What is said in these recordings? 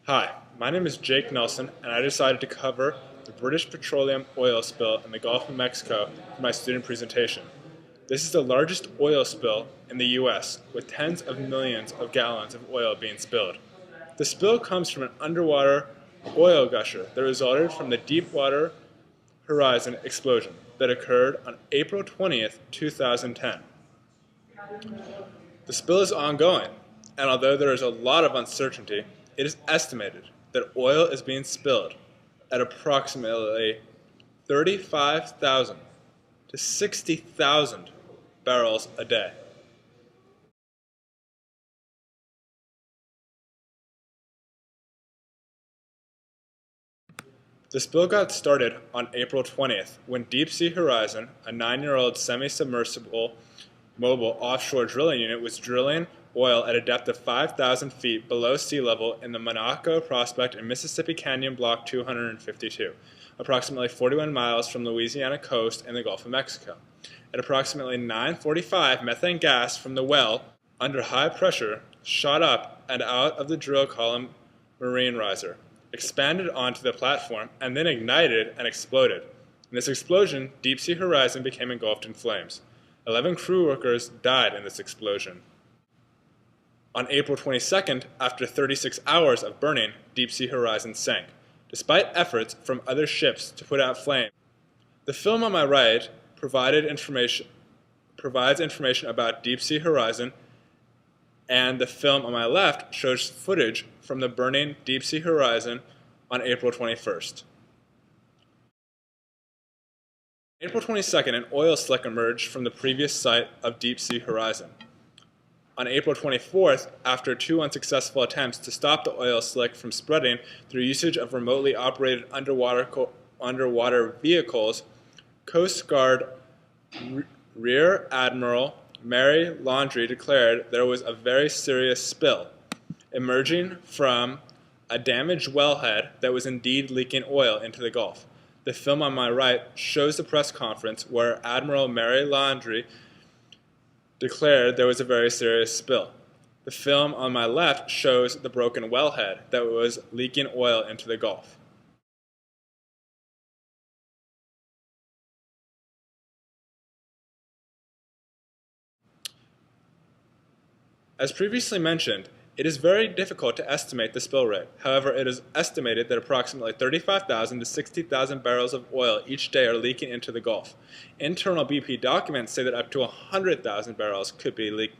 Hi, my name is Jake Nelson, and I decided to cover the British Petroleum oil spill in the Gulf of Mexico for my student presentation. This is the largest oil spill in the U.S., with tens of millions of gallons of oil being spilled. The spill comes from an underwater oil gusher that resulted from the Deepwater Horizon explosion that occurred on April 20th, 2010. The spill is ongoing, and although there is a lot of uncertainty, it is estimated that oil is being spilled at approximately 35,000 to 60,000 barrels a day. The spill got started on April 20th when Deep Sea Horizon, a 9-year-old semi-submersible mobile offshore drilling unit, was drilling oil at a depth of 5,000 feet below sea level in the Monaco Prospect in Mississippi Canyon Block 252, approximately 41 miles from Louisiana coast in the Gulf of Mexico. At approximately 9:45, methane gas from the well, under high pressure, shot up and out of the drill column marine riser, expanded onto the platform, and then ignited and exploded. In this explosion, Deep Sea Horizon became engulfed in flames. 11 crew workers died in this explosion. On April 22nd, after 36 hours of burning, Deep Sea Horizon sank, despite efforts from other ships to put out flames. The film on my right provides information about Deep Sea Horizon, and the film on my left shows footage from the burning Deep Sea Horizon on April 21st. April 22nd, an oil slick emerged from the previous site of Deep Sea Horizon. On April 24th, after 2 unsuccessful attempts to stop the oil slick from spreading through usage of remotely operated underwater vehicles, Coast Guard Rear Admiral Mary Laundrie declared there was a very serious spill emerging from a damaged wellhead that was indeed leaking oil into the Gulf. The film on my right shows the press conference where Admiral Mary Laundrie declared there was a very serious spill. The film on my left shows the broken wellhead that was leaking oil into the Gulf. As previously mentioned, it is very difficult to estimate the spill rate. However, it is estimated that approximately 35,000 to 60,000 barrels of oil each day are leaking into the Gulf. Internal BP documents say that up to 100,000 barrels could be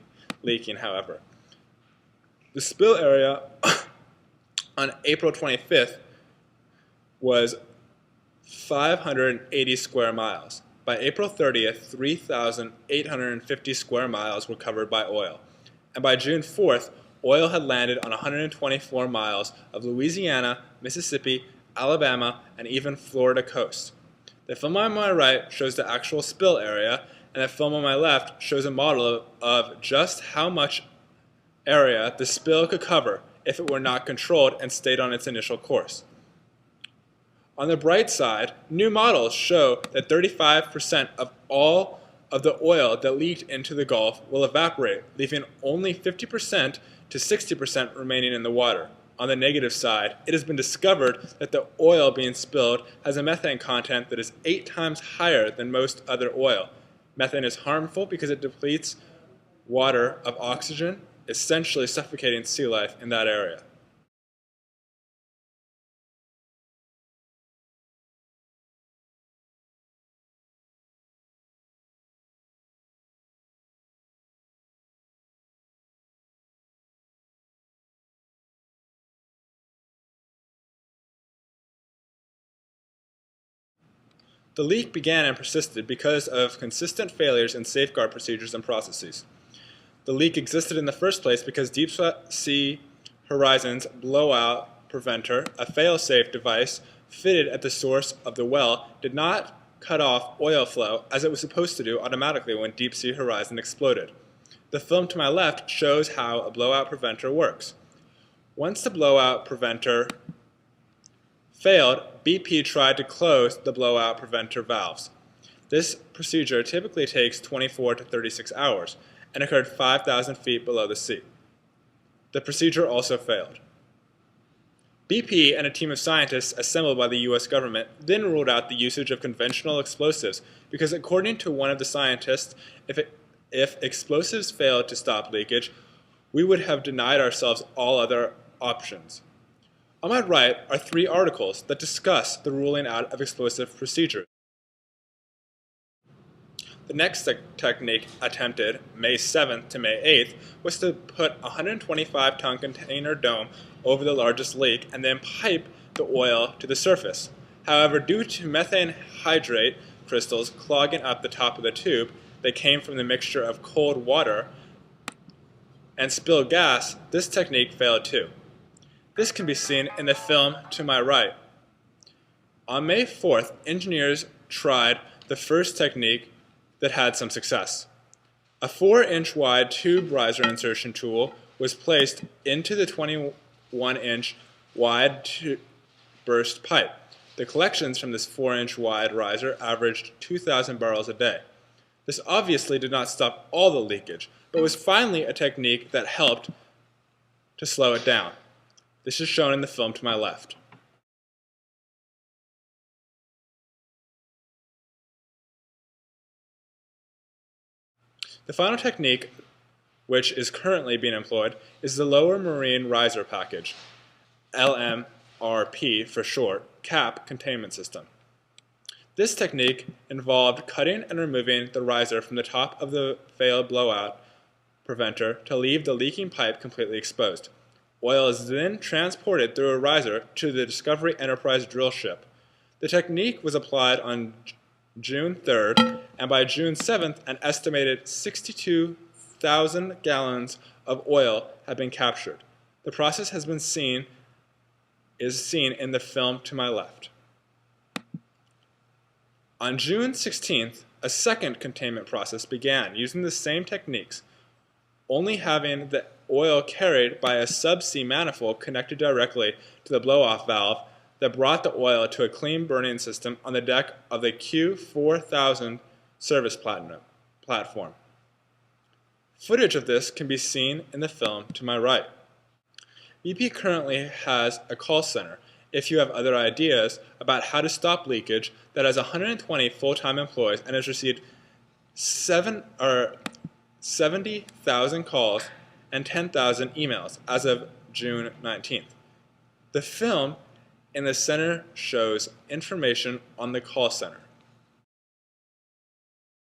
leaking, however. The spill area on April 25th was 580 square miles. By April 30th, 3,850 square miles were covered by oil. And by June 4th, oil had landed on 124 miles of Louisiana, Mississippi, Alabama, and even Florida coast. The film on my right shows the actual spill area, and the film on my left shows a model of just how much area the spill could cover if it were not controlled and stayed on its initial course. On the bright side, new models show that 35% of all of the oil that leaked into the Gulf will evaporate, leaving only 50% to 60% remaining in the water. On the negative side, it has been discovered that the oil being spilled has a methane content that is 8 times higher than most other oil. Methane is harmful because it depletes water of oxygen, essentially suffocating sea life in that area. The leak began and persisted because of consistent failures in safeguard procedures and processes. The leak existed in the first place because Deep Sea Horizon's blowout preventer, a fail-safe device fitted at the source of the well, did not cut off oil flow as it was supposed to do automatically when Deep Sea Horizon exploded. The film to my left shows how a blowout preventer works. Once the blowout preventer failed, BP tried to close the blowout preventer valves. This procedure typically takes 24 to 36 hours and occurred 5,000 feet below the sea. The procedure also failed. BP and a team of scientists assembled by the US government then ruled out the usage of conventional explosives because, according to one of the scientists, if explosives failed to stop leakage, we would have denied ourselves all other options. On my right are 3 articles that discuss the ruling out of explosive procedures. The next technique attempted, May 7th to May 8th, was to put a 125-ton container dome over the largest leak and then pipe the oil to the surface. However, due to methane hydrate crystals clogging up the top of the tube that came from the mixture of cold water and spilled gas, this technique failed too. This can be seen in the film to my right. On May 4th, engineers tried the first technique that had some success. A 4-inch wide tube riser insertion tool was placed into the 21-inch wide burst pipe. The collections from this 4-inch wide riser averaged 2,000 barrels a day. This obviously did not stop all the leakage, but was finally a technique that helped to slow it down. This is shown in the film to my left. The final technique, which is currently being employed, is the Lower Marine Riser Package, LMRP for short, cap containment system. This technique involved cutting and removing the riser from the top of the failed blowout preventer to leave the leaking pipe completely exposed. Oil is then transported through a riser to the Discovery Enterprise drill ship. The technique was applied on June 3rd, and by June 7th, an estimated 62,000 gallons of oil had been captured. The process is seen in the film to my left. On June 16th, a second containment process began using the same techniques, only having the oil carried by a subsea manifold connected directly to the blow-off valve that brought the oil to a clean burning system on the deck of the Q4000 service platform. Footage of this can be seen in the film to my right. BP currently has a call center if you have other ideas about how to stop leakage that has 120 full-time employees and has received 70,000 calls and 10,000 emails as of June 19th. The film in the center shows information on the call center.